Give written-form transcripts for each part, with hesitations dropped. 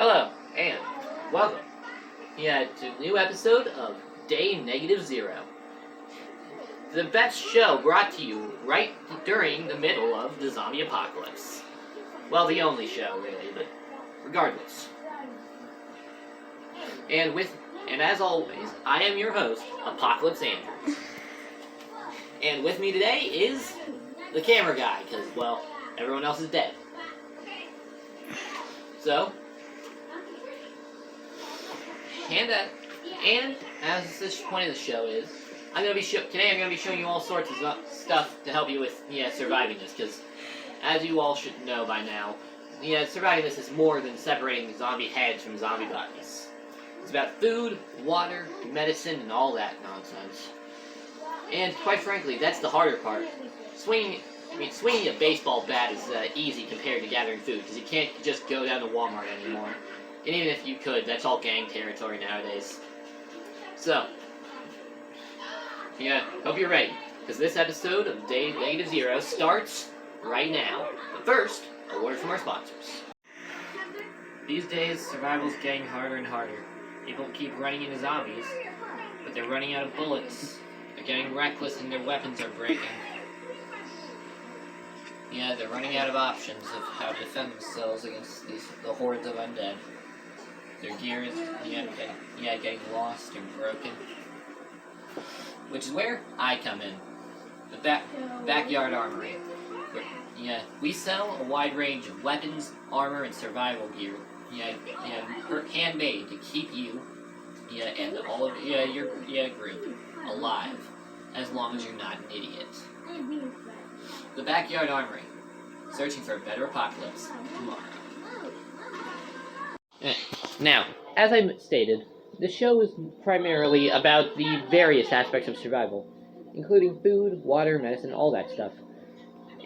Hello, and welcome to a new episode of Day Negative Zero. The best show brought to you right during the middle of the zombie apocalypse. Well, the only show, really, but regardless. And as always, I am your host, Apocalypse Andrews. And with me today is the camera guy, because, well, everyone else is dead. So, and as this point of the show is, today I'm gonna be showing you all sorts of stuff to help you with surviving this. Because as you all should know by now, surviving this is more than separating zombie heads from zombie bodies. It's about food, water, medicine, and all that nonsense. And quite frankly, that's the harder part. Swinging a baseball bat is easy compared to gathering food, because you can't just go down to Walmart anymore. And even if you could, that's all gang territory nowadays. So, hope you're ready, because this episode of Day Negative Zero starts right now. But first, a word from our sponsors. These days, survival's getting harder and harder. People keep running into zombies, but they're running out of bullets. They're getting reckless and their weapons are breaking. They're running out of options of how to defend themselves against the hordes of undead. Their gear is, getting lost and broken. Which is where I come in. The Backyard Armory. We sell a wide range of weapons, armor, and survival gear. Handmade to keep you, and all of your group alive, as long as you're not an idiot. The Backyard Armory. Searching for a better apocalypse tomorrow. Now, as I stated, the show is primarily about the various aspects of survival, including food, water, medicine, all that stuff.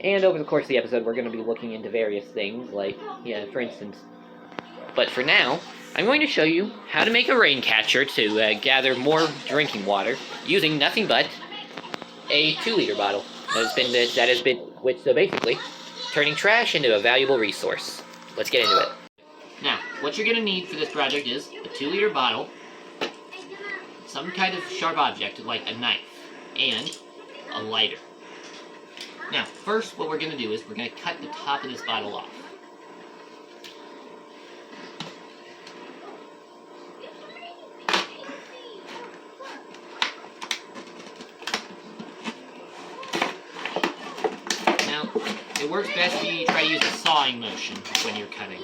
And over the course of the episode, we're going to be looking into various things, like, for instance. But for now, I'm going to show you how to make a rain catcher to gather more drinking water using nothing but a 2-liter bottle. So basically, turning trash into a valuable resource. Let's get into it. Now, what you're going to need for this project is a 2-liter bottle, some kind of sharp object like a knife, and a lighter. Now, first what we're going to do is we're going to cut the top of this bottle off. Now, it works best if you try to use a sawing motion when you're cutting.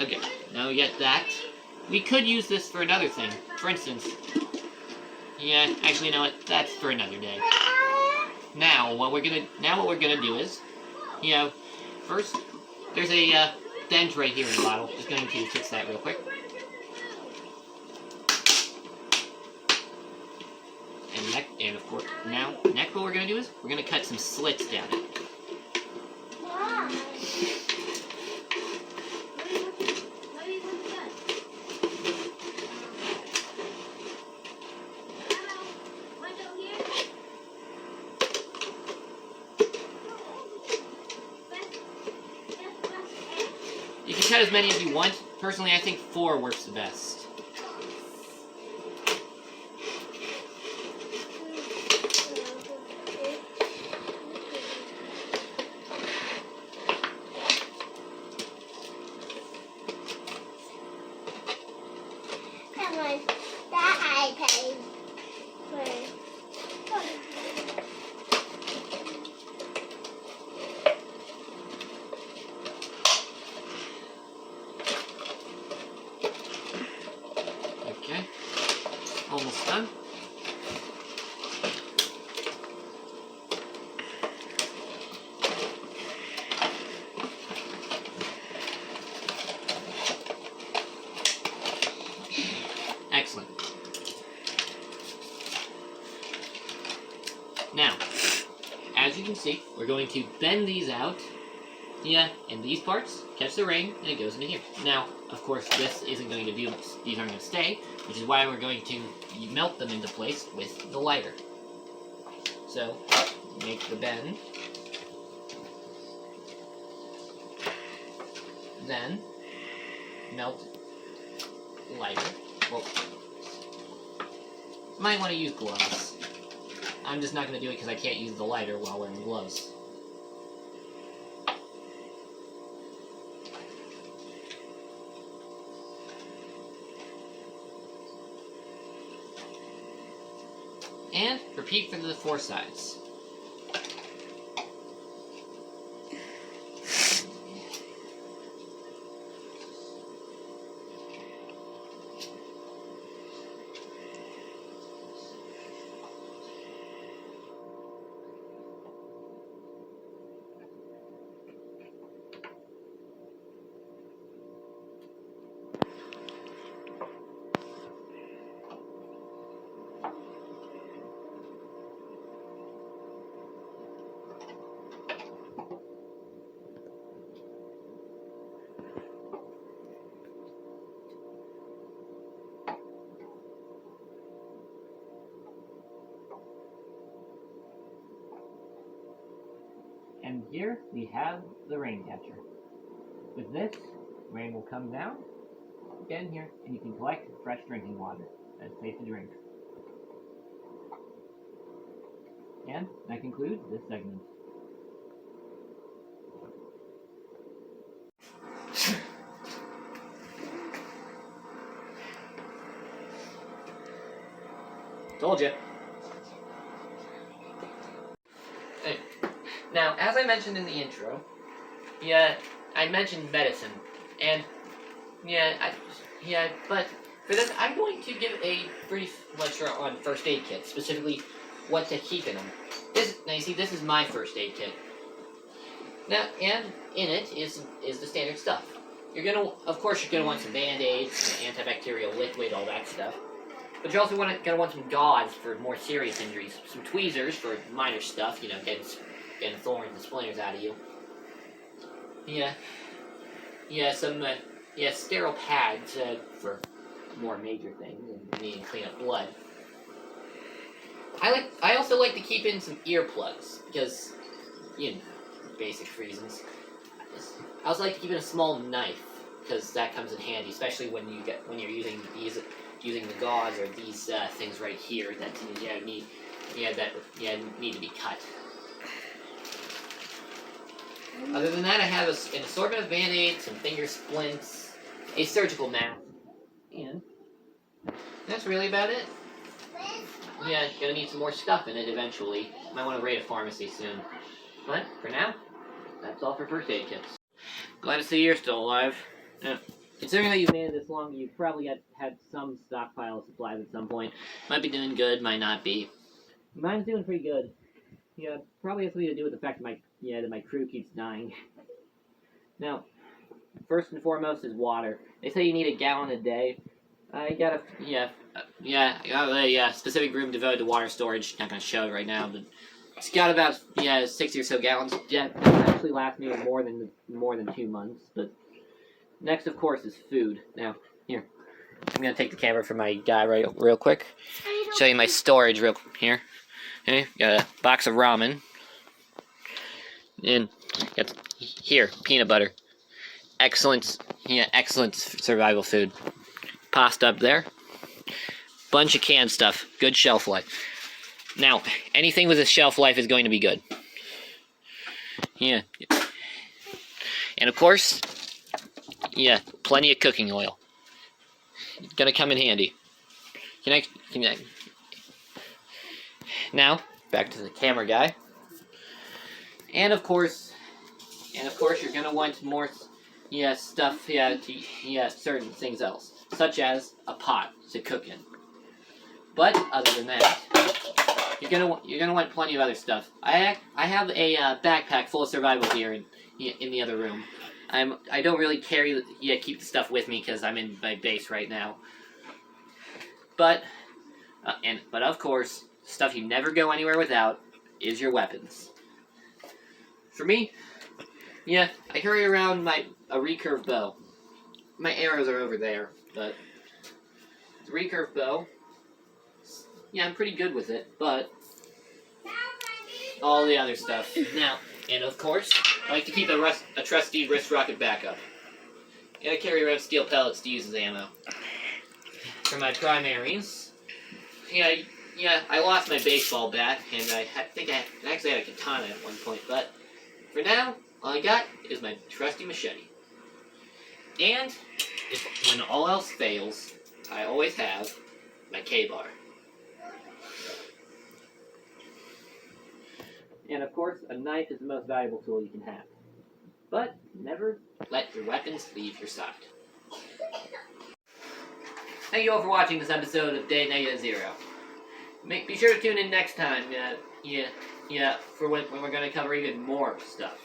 Okay, now we get that. We could use this for another thing. For instance, actually, you know what? That's for another day. Now what we're gonna do is, first there's a dent right here in the bottle. Just going to fix that real quick. And of course, next what we're gonna do is we're gonna cut some slits down it. You can cut as many as you want. Personally, I think 4 works the best. Okay, almost done. Excellent. Now, as you can see, we're going to bend these out Yeah, and these parts catch the rain and it goes into here. Now, of course, this isn't going to do, these aren't going to stay, which is why we're going to melt them into place with the lighter. So, make the bend. Then, melt lighter. Well, might want to use gloves. I'm just not going to do it because I can't use the lighter while wearing gloves. And repeat for the 4 sides. And here we have the rain catcher. With this, rain will come down, get in here, and you can collect fresh drinking water that's safe to drink. And that concludes this segment. Told you. Hey. Now, as I mentioned in the intro, I mentioned medicine, and but for this, I'm going to give a brief lecture on first aid kits, specifically what to keep in them. Now you see, this is my first aid kit. Now, and in it is the standard stuff. Of course, you're gonna want some Band-Aids, some antibacterial liquid, all that stuff. But you're also gonna want some gauze for more serious injuries, some tweezers for minor stuff, getting thorns and splinters out of you. Some sterile pads for more major things and needing to clean up blood. I also like to keep in some earplugs because, basic reasons. I also like to keep in a small knife because that comes in handy, especially when you're using the gauze or these things right here that need to be cut. Other than that, I have an assortment of Band-Aids, some finger splints, a surgical mask, and that's really about it. Gonna need some more stuff in it eventually. Might want to raid a pharmacy soon. But, for now, that's all for first aid kits. Glad to see you're still alive. Considering that you've made it this long, you've probably had some stockpile of supplies at some point. Might be doing good, might not be. Mine's doing pretty good. Probably has something to do with the fact that my crew keeps dying. Now, first and foremost is water. They say you need a gallon a day. I got a specific room devoted to water storage. Not gonna show it right now, but it's got about 60 or so gallons. It actually lasts me more than 2 months. But next, of course, is food. Now, here, I'm gonna take the camera from my guy real quick. Show you my storage here. Okay, got a box of ramen. And got here, peanut butter. Excellent survival food. Pasta up there. Bunch of canned stuff. Good shelf life. Now, anything with a shelf life is going to be good. And of course, plenty of cooking oil. Gonna come in handy. Now, back to the camera guy. And of course, you're gonna want more, stuff, certain things else, such as a pot to cook in. But other than that, you're gonna want plenty of other stuff. I have a backpack full of survival gear in the other room. I don't really keep the stuff with me because I'm in my base right now. But of course, stuff you never go anywhere without is your weapons. For me, Yeah, I carry around a recurve bow. My arrows are over there, but the recurve bow. Yeah, I'm pretty good with it, but all the other stuff. Now, and of course, I like to keep a trusty wrist rocket backup. And I carry around steel pellets to use as ammo. For my primaries, I lost my baseball bat, and I think I actually had a katana at one point, but for now, all I got is my trusty machete. And when all else fails, I always have my K-bar. And of course, a knife is the most valuable tool you can have. But never let your weapons leave your side. Thank you all for watching this episode of Day Negative Zero. Be sure to tune in next time, for when we're going to cover even more stuff.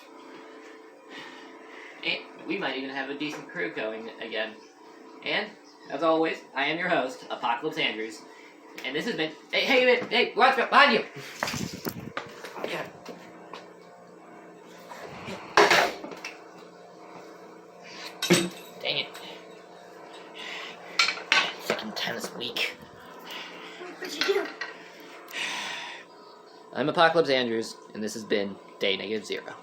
And we might even have a decent crew going again. And, as always, I am your host, Apocalypse Andrews, and this has been... Hey, watch out, behind you! Yeah. Dang it. Second tennis week. What'd you do? I'm Apocalypse Andrews, and this has been Day Negative Zero.